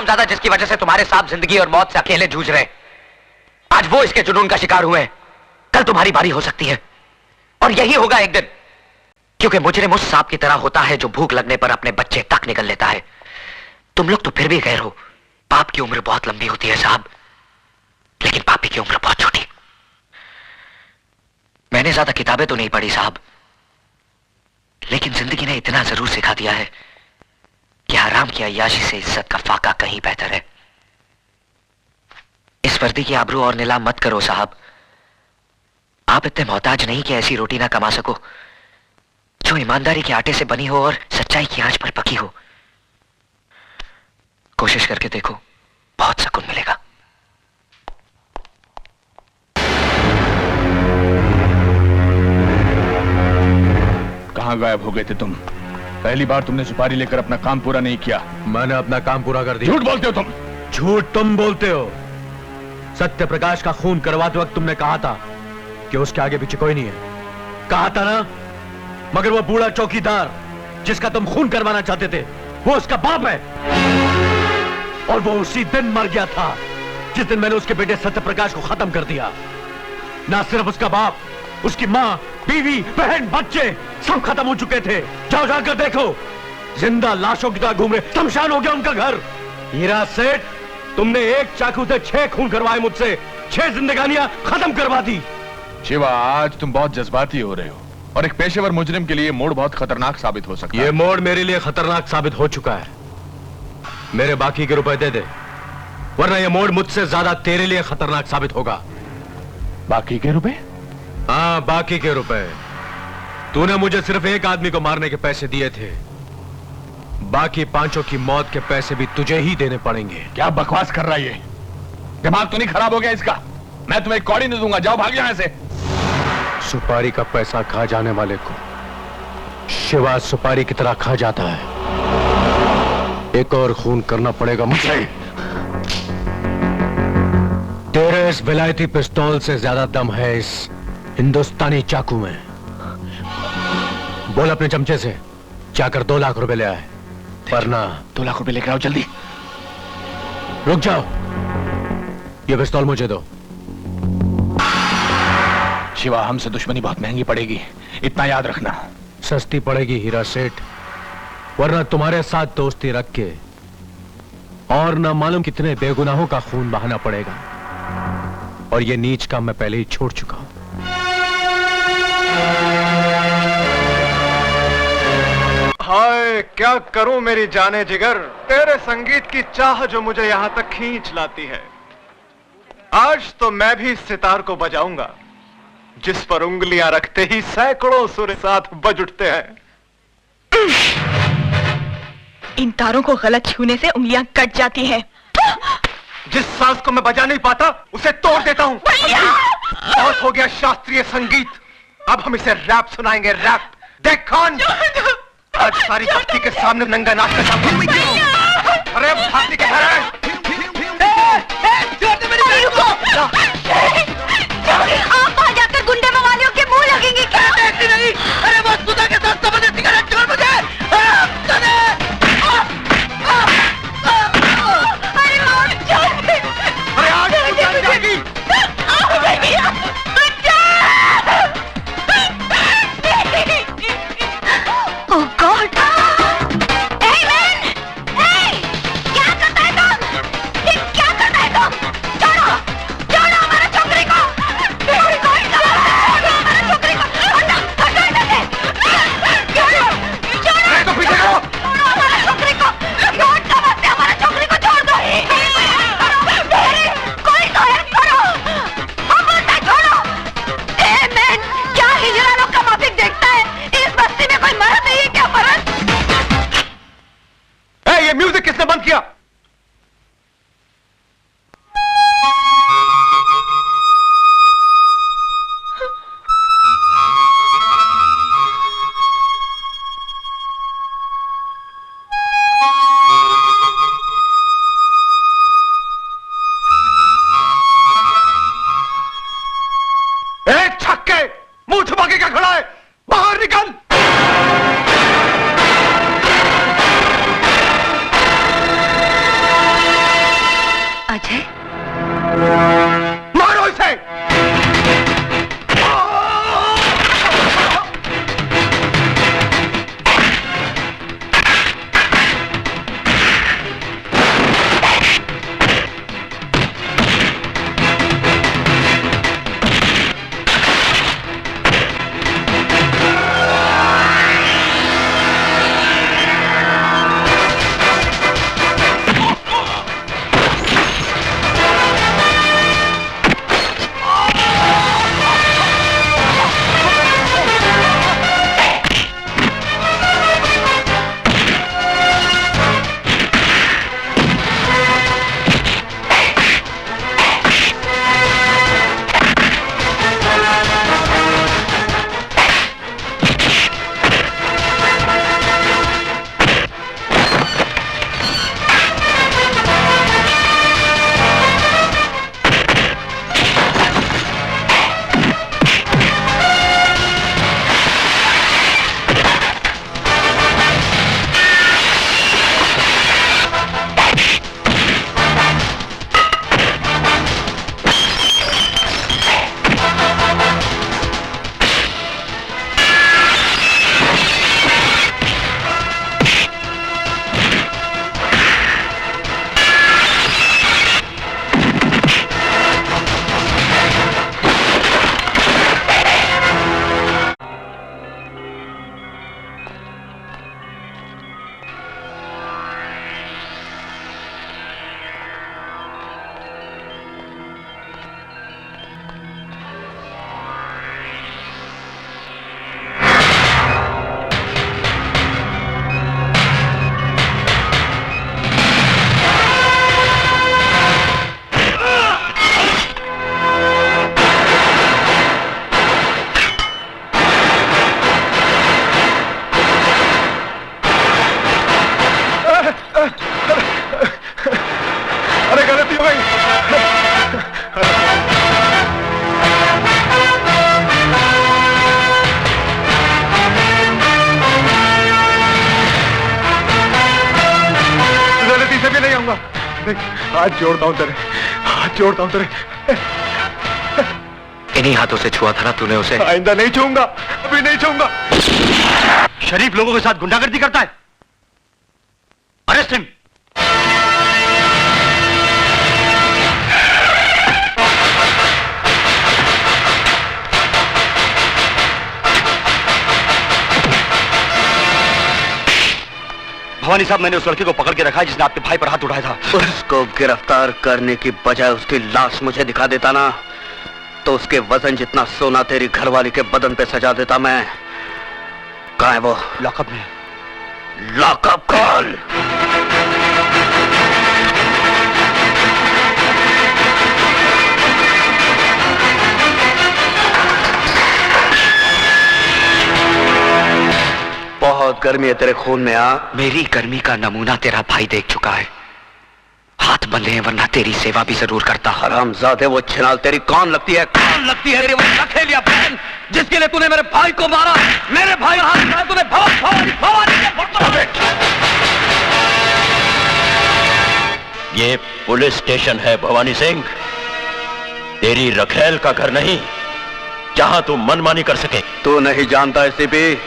हरामजादा जिसकी वजह से तुम्हारे साथ जिंदगी और मौत से अकेले जूझ रहे, आज वो इसके जुनून का शिकार हुए हैं। कल तुम्हारी बारी हो सकती है, और यही होगा एक दिन, क्योंकि मुजरिम उस सांप की तरह होता है जो भूख लगने पर अपने बच्चे तक निकल लेता है। तुम लोग तो फिर भी गैर हो। पाप की उम्र बहुत लंबी होती है साहब, लेकिन पापी की उम्र बहुत छोटी। मैंने ज्यादा किताबें तो नहीं पढ़ी साहब, लेकिन जिंदगी ने इतना जरूर सिखा दिया है कि हराम की अय्याशी से इज्जत का फाका कहीं बेहतर है। इस वर्दी की आबरू और नीलाम मत करो साहब। आप इतने मोहताज नहीं कि ऐसी रोटी ना कमा सको जो ईमानदारी के आटे से बनी हो और सच्चाई की आंच पर पकी हो। कोशिश करके देखो, बहुत सुकून मिलेगा। कहां गायब हो गए थे तुम? पहली बार तुमने सुपारी लेकर अपना काम पूरा नहीं किया। मैंने अपना काम पूरा कर दिया। झूठ बोलते हो तुम। झूठ तुम बोलते हो। सत्य प्रकाश का खून करवाते वक्त तुमने कहा था कि उसके आगे पीछे कोई नहीं है। कहा था ना? मगर वो बूढ़ा चौकीदार जिसका तुम खून करवाना चाहते थे, वो उसका बाप है, और वो उसी दिन मर गया था जिस दिन मैंने उसके बेटे सत्य प्रकाश को खत्म कर दिया। ना सिर्फ उसका बाप, उसकी मां, बीवी, बहन, बच्चे सब खत्म हो चुके थे। जाओ जाकर देखो, जिंदा लाशों की तरह घूम रहे, शमशान हो गया उनका घर। हीरा सेठ, तुमने एक चाकू से 6 खून करवाए मुझसे, 6 जिंदगानियां खत्म करवा दी। शिवा, आज तुम बहुत जज्बाती हो रहे हो, और एक पेशेवर मुजरिम के लिए मोड़ बहुत खतरनाक साबित हो सकता है। ये मोड़ मेरे लिए खतरनाक साबित हो चुका है। मेरे बाकी के रुपए दे दे, वरना ये मोड़ मुझसे ज्यादा तेरे लिए खतरनाक साबित होगा। बाकी के रुपए? हाँ, बाकी के रुपए। तूने मुझे सिर्फ एक आदमी को मारने के पैसे दिए थे, बाकी 5 की मौत के पैसे भी तुझे ही देने पड़ेंगे। क्या बकवास कर रहा है ये? दिमाग तो नहीं खराब हो गया इसका? मैं तुम्हें कौड़ी नहीं दूंगा, जाओ भाग यहां से। सुपारी का पैसा खा जाने वाले को शिवा सुपारी की तरह खा जाता है। एक और खून करना पड़ेगा मुझे। तेरे इस विलायती पिस्तौल से ज्यादा दम है इस हिंदुस्तानी चाकू में। बोल अपने चमचे से जाकर 2 लाख रुपए ले आए, वरना 2 लाख रुपए लेकर आओ जल्दी। रुक जाओ, ये पिस्तौल मुझे दो। शिवा, हमसे दुश्मनी बहुत महंगी पड़ेगी, इतना याद रखना। सस्ती पड़ेगी हीरा सेठ, वरना तुम्हारे साथ दोस्ती रख के और न मालूम कितने बेगुनाहों का खून बहाना पड़ेगा, और ये नीच काम मैं पहले ही छोड़ चुका हूं। हाय, क्या करूं मेरी जाने जिगर, तेरे संगीत की चाह जो मुझे यहां तक खींच लाती है। आज तो मैं भी इस सितार को बजाऊंगा जिस पर उंगलियां रखते ही सैकड़ों सुर साथ बज उठते हैं। इन तारों को गलत छूने से उंगलियां कट जाती हैं। जिस सांस को मैं बजा नहीं पाता उसे तोड़ देता हूं। बहुत हो गया शास्त्रीय संगीत, अब हम इसे रैप सुनाएंगे, रैप। देख खान, आज सारी बस्ती के सामने नंगा नाच का सामने। अरे भाती के घर है। आप आ जाकर गुंडे मवालियों के मुंह लगेंगे क्या? देखती नहीं? अरे वो सुधा के साथ समझे सिगरेट छोड़ मुझे। अरे मार छोड़। अरे आज तू जान जाएगी। Oh God! Hey man! Hey! क्या करता है तू? छूऊंगा। नहीं, हाथ जोड़ता हूं तेरे, हाथ जोड़ता हूं तेरे। इन्हीं हाथों से छुआ था ना तूने उसे। आइंदा नहीं छूऊंगा, अभी नहीं छूऊंगा। शरीफ लोगों के साथ गुंडागर्दी करता है। Arrest him. भवानी साहब, मैंने उस लड़के को पकड़ के रखा है जिसने आपके भाई पर हाथ उठाया था। उसको गिरफ्तार करने की बजाय उसकी लाश मुझे दिखा देता ना, तो उसके वजन जितना सोना तेरी घरवाली के बदन पे सजा देता मैं। कहाँ है वो? लॉकअप में। Lockup call. बहुत गर्मी है तेरे खून में। मेरी गर्मी का नमूना तेरा भाई देख चुका है। हाथ बंधे हैं, वरना तेरी सेवा भी जरूर करता। हरामजादे, वो छिनाल तेरी कौन लगती है? कौन लगती है तेरी वो नखेलिया बहन, जिसके लिए तूने मेरे भाई को मारा। मेरे भाई हाथ उठाए तूने। ये पुलिस स्टेशन है भवानी सिंह, तेरी रखेल का घर नहीं, जहां तू मनमानी कर सके। तू नहीं जानता है सीपी,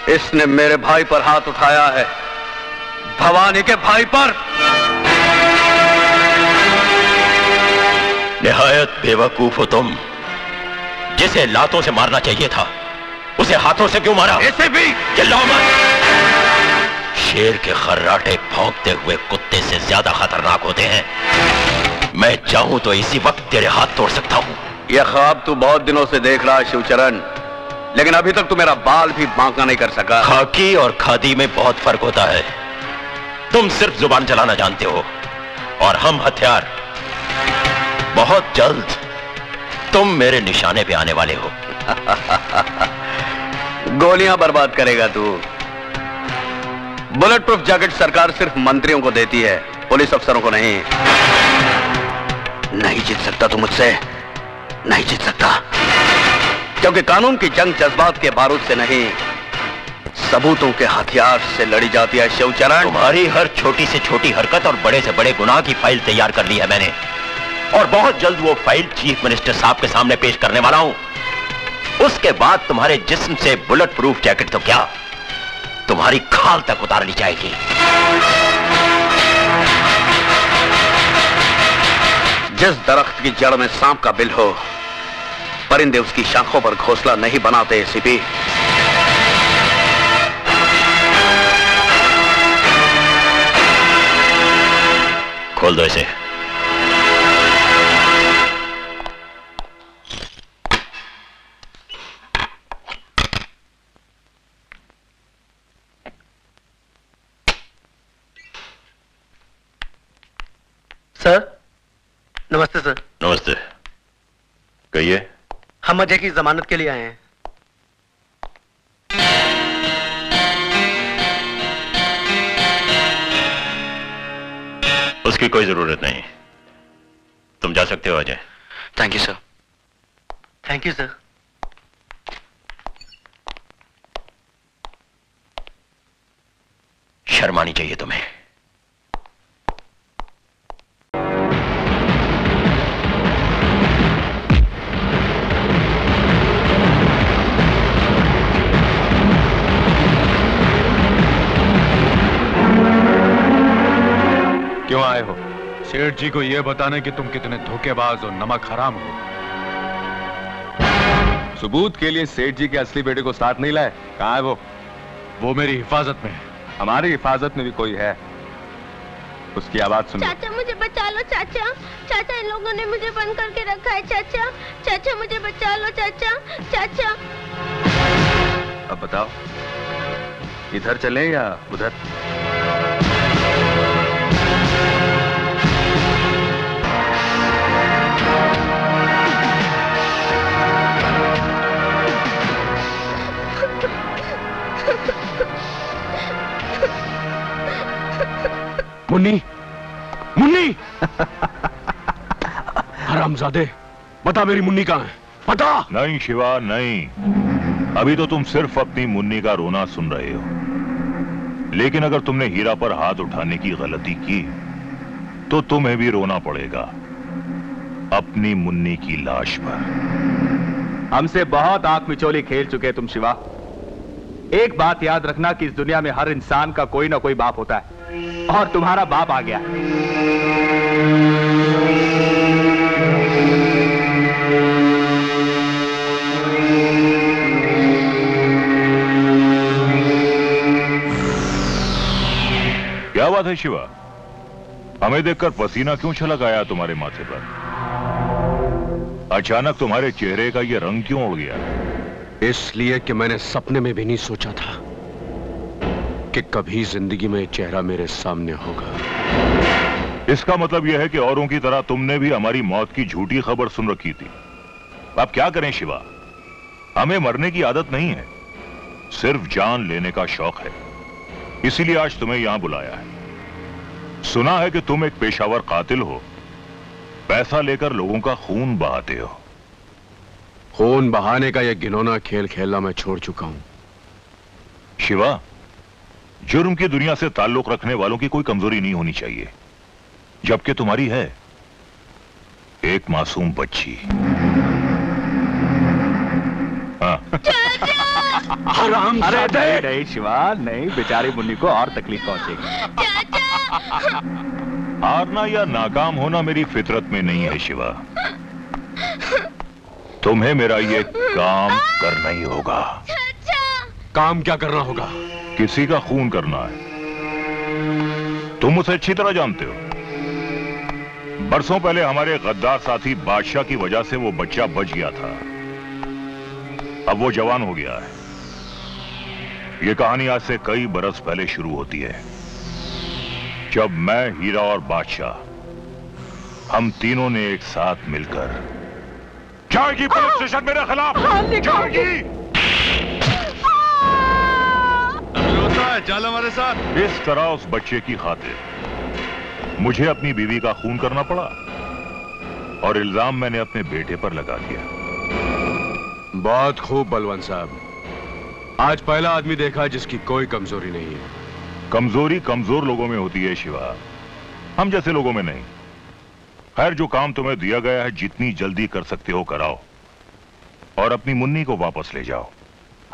इसने मेरे भाई पर हाथ उठाया है, भवानी के भाई पर। निहायत बेवकूफ हो तुम। जिसे लातों से मारना चाहिए था, उसे हाथों से क्यों मारा? ऐसे भी चिल्लाओ मत। शेर के खर्राटे भौंकते हुए कुत्ते से ज्यादा खतरनाक होते हैं। मैं चाहूं तो इसी वक्त तेरे हाथ तोड़ सकता हूं। यह ख्वाब तू बहुत दिनों से देख रहा है शिवचरण, लेकिन अभी तक तू मेरा बाल भी बांका नहीं कर सका। खाकी और खादी में बहुत फर्क होता है। तुम सिर्फ जुबान चलाना जानते हो और हम हथियार। बहुत जल्द तुम मेरे निशाने पे आने वाले हो। गोलियां बर्बाद करेगा तू। बुलेट प्रूफ जैकेट सरकार सिर्फ मंत्रियों को देती है, पुलिस अफसरों को नहीं। नहीं जीत सकता तू मुझसे, नहीं जीत सकता, क्योंकि कानून की जंग जज्बात के बारूद से नहीं, सबूतों के हथियार से लड़ी जाती है शिवचरण। तुम्हारी हर छोटी से छोटी हरकत और बड़े से बड़े गुनाह की फाइल तैयार कर ली है मैंने, और बहुत जल्द वो फाइल चीफ मिनिस्टर साहब के सामने पेश करने वाला हूं। उसके बाद तुम्हारे जिस्म से बुलेट प्रूफ जैकेट तो क्या, तुम्हारी खाल तक उतार ली जाएगी। जिस दरख्त की जड़ में सांप का बिल हो, परिंदे उसकी शाखों पर घोंसला नहीं बनाते सीपी। खोल दो इसे। सर नमस्ते। सर नमस्ते, कहिए। हम अजय की जमानत के लिए आए हैं। उसकी कोई जरूरत नहीं, तुम जा सकते हो Ajay. Thank you sir. Thank you sir. शर्म आनी चाहिए तुम्हें। क्यों आए हो? सेठ जी को यह बताने कि तुम कितने धोखेबाज और नमक हराम हो। सबूत के लिए सेठ जी के असली बेटे को साथ नहीं लाए? कहाँ है वो? वो मेरी हिफाजत में है। हमारी हिफाजत में भी कोई है, उसकी आवाज सुनो। चाचा मुझे बचा लो चाचा, चाचा इन लोगों ने मुझे बंद करके रखा है चाचा, चाचा मुझे बचा लो चाचा, चाचा। अब बताओ, इधर चले या उधर? मुन्नी, मुन्नी! हरामजादे, बता मेरी मुन्नी कहाँ है? बता! नहीं शिवा नहीं, अभी तो तुम सिर्फ अपनी मुन्नी का रोना सुन रहे हो। लेकिन अगर तुमने हीरा पर हाथ उठाने की गलती की तो तुम्हें भी रोना पड़ेगा अपनी मुन्नी की लाश पर। हमसे बहुत आंख मिचोली खेल चुके तुम शिवा। एक बात याद रखना कि इस दुनिया में हर इंसान का कोई ना कोई बाप होता है, और तुम्हारा बाप आ गया। क्या बात है शिवा, हमें देखकर पसीना क्यों छलक आया तुम्हारे माथे पर? अचानक तुम्हारे चेहरे का ये रंग क्यों उड़ गया? इसलिए कि मैंने सपने में भी नहीं सोचा था कि कभी जिंदगी में चेहरा मेरे सामने होगा। इसका मतलब यह है कि औरों की तरह तुमने भी हमारी मौत की झूठी खबर सुन रखी थी। अब क्या करें शिवा, हमें मरने की आदत नहीं है, सिर्फ जान लेने का शौक है। इसीलिए आज तुम्हें यहां बुलाया है। सुना है कि तुम एक पेशावर कातिल हो, पैसा लेकर लोगों का खून बहाते हो। खून बहाने का यह घिनौना खेल खेलना मैं छोड़ चुका हूं। शिवा, जुर्म की दुनिया से ताल्लुक रखने वालों की कोई कमजोरी नहीं होनी चाहिए, जबकि तुम्हारी है एक मासूम बच्ची। हराम। अरे नहीं शिवा, नहीं, बेचारी मुन्नी को और तकलीफ पहुंचेगी। हारना या नाकाम होना मेरी फितरत में नहीं है शिवा। तुम्हें मेरा ये काम करना ही होगा। काम क्या करना होगा? किसी का खून करना है। तुम उसे अच्छी तरह जानते हो। बरसों पहले हमारे गद्दार साथी बादशाह की वजह से वो बच्चा बच गया था। अब वो जवान हो गया है। ये कहानी आज से कई बरस पहले शुरू होती है, जब मैं, हीरा और बादशाह हम तीनों ने एक साथ मिलकर जाएगी पुलिस स्टेशन मेरे खिलाफ। जाएगी। चल हमारे साथ। इस तरह उस बच्चे की खातिर मुझे अपनी बीवी का खून करना पड़ा और इल्जाम मैंने अपने बेटे पर लगा दिया। बहुत खूब बलवंत साहब, आज पहला आदमी देखा जिसकी कोई कमजोरी नहीं है। कमजोरी कमजोर लोगों में होती है शिवा, हम जैसे लोगों में नहीं। खैर, जो काम तुम्हें दिया गया है जितनी जल्दी कर सकते हो कराओ और अपनी मुन्नी को वापस ले जाओ।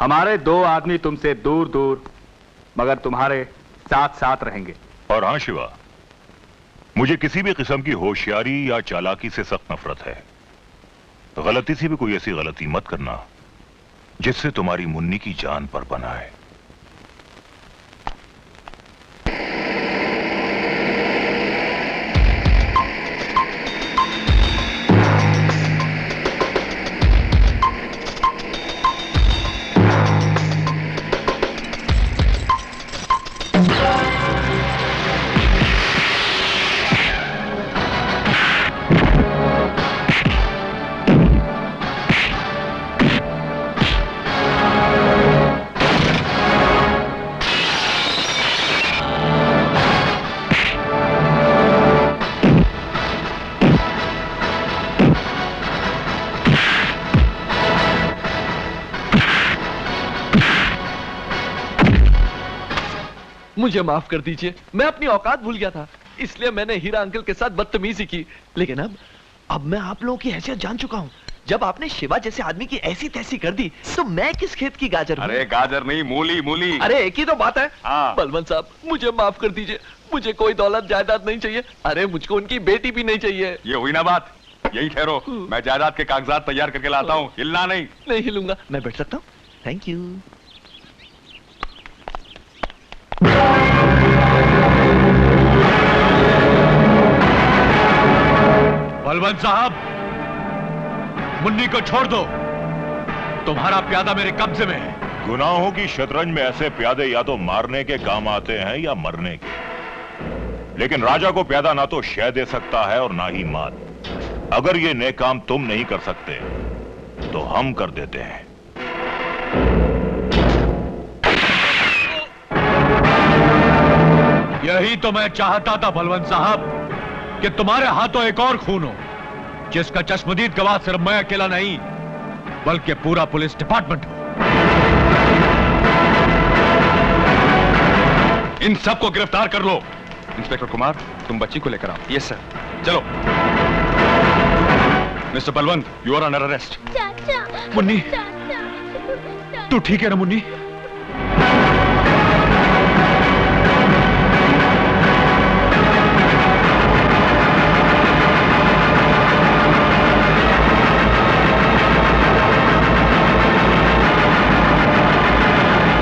हमारे दो आदमी तुमसे दूर दूर मगर तुम्हारे साथ साथ रहेंगे। और हां शिवा, मुझे किसी भी किस्म की होशियारी या चालाकी से सख्त नफरत है। गलती से भी कोई ऐसी गलती मत करना जिससे तुम्हारी मुन्नी की जान पर बना है। मुझे माफ कर दीजिए, मैं अपनी औकात भूल गया था, इसलिए मैंने हीरा अंकल के साथ बदतमीजी की। लेकिन अब मैं आप लोगों की हैसियत जान चुका हूँ। जब आपने शिवा जैसे आदमी की ऐसी तैसी कर दी, तो मैं किस खेत की गाजर हूँ? अरे गाजर नहीं, मूली मूली। अरे एक ही तो बात है। हाँ। बलवंत साहब, मुझे माफ कर दीजिए, मुझे कोई दौलत जायदाद नहीं चाहिए। अरे मुझको उनकी बेटी भी नहीं चाहिए। ये हुई ना बात, यही ठहरो, मैं जायदाद के कागजात तैयार करके लाता हूँ। हिलना नहीं। नहीं हिलूंगा, मैं बैठ सकता हूँ? Thank you. बलवंत साहब, मुन्नी को छोड़ दो, तुम्हारा प्यादा मेरे कब्जे में है। गुनाहों की शतरंज में ऐसे प्यादे या तो मारने के काम आते हैं या मरने के। लेकिन राजा को प्यादा ना तो शह दे सकता है और ना ही मात। अगर ये नेक काम तुम नहीं कर सकते तो हम कर देते हैं। यही तो मैं चाहता था बलवंत साहब, कि तुम्हारे हाथों एक और खून हो, जिसका चश्मदीद गवाह सिर्फ मैं अकेला नहीं बल्कि पूरा पुलिस डिपार्टमेंट हो। इन सबको गिरफ्तार कर लो इंस्पेक्टर कुमार, तुम बच्ची को लेकर आओ। Yes sir. चलो। Mister Balwant, you are under arrest. चाचा मुन्नी, चाचा तू ठीक है ना मुन्नी?